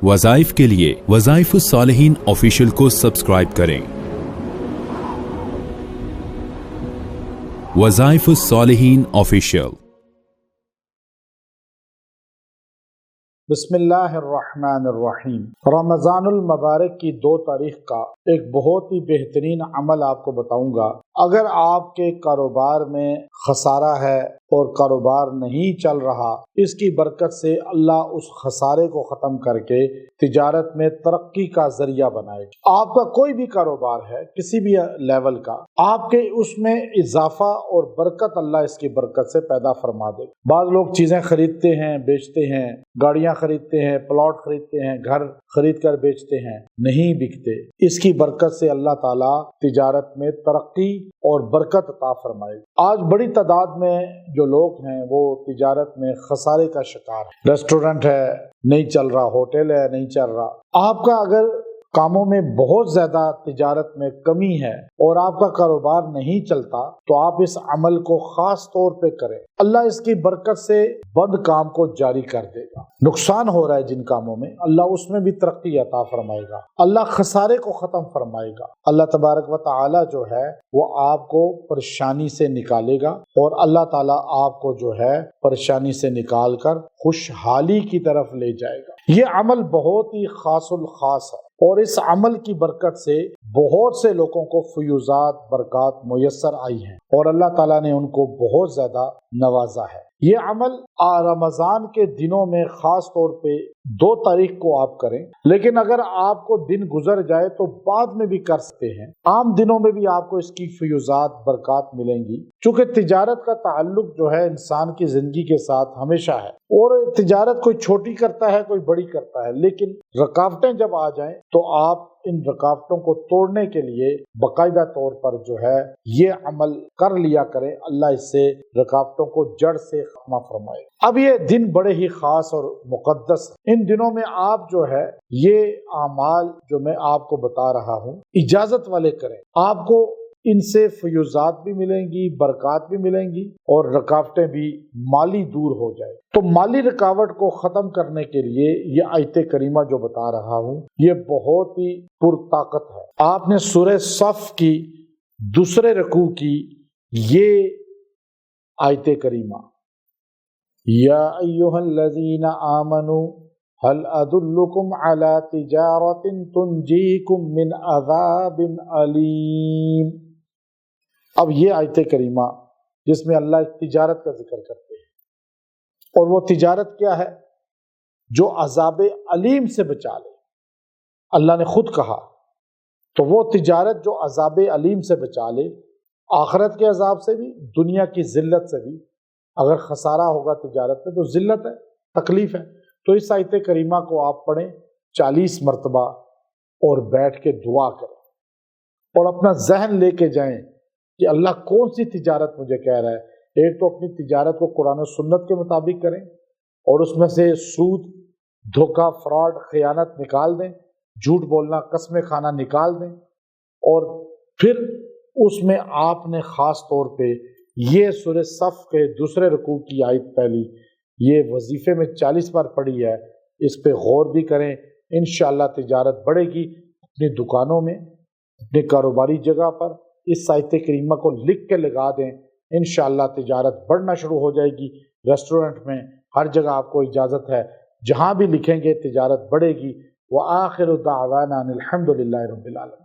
वज़ाइफ के लिए वज़ाइफुस्सालिहीन ऑफिशियल को सब्सक्राइब करें। वज़ाइफुस्सालिहीन ऑफिशियल। बिस्मिल्लाहिर्रहमानिर्रहीम। रमज़ानुल मुबारक की 2 तारीख का एक बहुत ही बेहतरीन अमल आपको बताऊंगा। अगर आपके कारोबार में खसारा है और कारोबार नहीं चल रहा, इसकी बरकत से अल्लाह उस खसारे को ख़त्म करके तिजारत में तरक्की का ज़रिया बनाएगा। आपका कोई भी कारोबार है, किसी भी लेवल का, आपके उसमें इजाफा और बरकत अल्लाह इसकी बरकत से पैदा फरमा देगा। बाज़ लोग चीज़ें खरीदते हैं, बेचते हैं, गाड़ियाँ खरीदते हैं, प्लॉट खरीदते हैं, घर खरीद कर बेचते हैं, नहीं बिकते। इसकी बरकत से अल्लाह ताला तिजारत में तरक्की और बरकत अता फरमाएगा। आज बड़ी तादाद में जो लोग हैं वो तिजारत में खसारे का शिकार है। रेस्टोरेंट है, नहीं चल रहा, होटल है, नहीं चल रहा। आपका अगर कामों में बहुत ज्यादा तिजारत में कमी है और आपका कारोबार नहीं चलता, तो आप इस अमल को खास तौर पे करें। अल्लाह इसकी बरकत से बद काम को जारी कर देगा। नुकसान हो रहा है जिन कामों में, अल्लाह उसमें भी तरक्की अता फरमाएगा। अल्लाह खसारे को खत्म फरमाएगा। अल्लाह तबारक व तआला जो है वो आपको परेशानी से निकालेगा और अल्लाह ताला आपको जो है परेशानी से निकाल कर खुशहाली की तरफ ले जाएगा। ये अमल बहुत ही खासुल खास है और इस अमल की बरकत से बहुत से लोगों को फयूजात बरकत मुयस्सर आई हैं और अल्लाह ताला ने उनको बहुत ज्यादा नवाजा है। ये अमल रमजान के दिनों में खास तौर पे 2 तारीख को आप करें, लेकिन अगर आपको दिन गुजर जाए तो बाद में भी कर सकते हैं। आम दिनों में भी आपको इसकी फयूजात बरकत मिलेंगी, क्योंकि तिजारत का ताल्लुक जो है इंसान की जिंदगी के साथ हमेशा है और तिजारत कोई छोटी करता है, कोई बड़ी करता है, लेकिन रुकावटें जब आ जाएं तो आप इन रुकावटों को तोड़ने के लिए बाकायदा तौर पर जो है ये अमल कर लिया करें। अल्लाह इससे रुकावटों को जड़ से खत्म फरमाए। अब ये दिन बड़े ही खास और मुकद्दस है। इन दिनों में आप जो है ये आमाल जो मैं आपको बता रहा हूँ इजाजत वाले करें। आपको इनसे फयूजात भी मिलेंगी, बरकत भी मिलेंगी और रुकावटें भी माली दूर हो जाए। तो माली रुकावट को खत्म करने के लिए ये आयत करीमा जो बता रहा हूँ ये बहुत ही पुरताकत है। आपने सूरह सफ की दूसरे रकू की ये आयत करीमा, या अय्युहल्लज़ीना आमनू हल अदुल्लुकुम अला तिजारतिन तुंजीकुम मिन अज़ाबिन अलीम। अब ये आयत करीमा जिसमें अल्लाह तिजारत का जिक्र करते हैं और वो तिजारत क्या है जो अज़ाब अलीम से बचा ले। अल्लाह ने खुद कहा, तो वो तिजारत जो अज़ाब अलीम से बचा ले, आखिरत के अज़ाब से भी, दुनिया की जिल्लत से भी। अगर खसारा होगा तिजारत में तो जिल्लत है, तकलीफ है। तो इस आयत करीमा को आप पढ़ें 40 मरतबा और बैठ के दुआ करें और अपना जहन लेके जाएं कि अल्लाह कौन सी तिजारत मुझे कह रहा है। एक तो अपनी तिजारत को कुरान और सुन्नत के मुताबिक करें और उसमें से सूद, धोखा, फ्रॉड, खयानत निकाल दें, झूठ बोलना, कसमें खाना निकाल दें। और फिर उसमें आपने खास तौर पे ये सूरह सफ के दूसरे रुकू की आयत पहली ये वजीफे में 40 बार पढ़ी है, इस पे गौर भी करें। इंशाअल्लाह तिजारत बढ़ेगी। अपनी दुकानों में, अपने कारोबारी जगह पर इस आयत करीमा को लिख के लगा दें, इंशाअल्लाह तिजारत बढ़ना शुरू हो जाएगी। रेस्टोरेंट में, हर जगह आपको इजाज़त है, जहाँ भी लिखेंगे तिजारत बढ़ेगी। व आखिरु दावाना अनिल हम्दुलिल्लाहि रब्बिल आलमीन।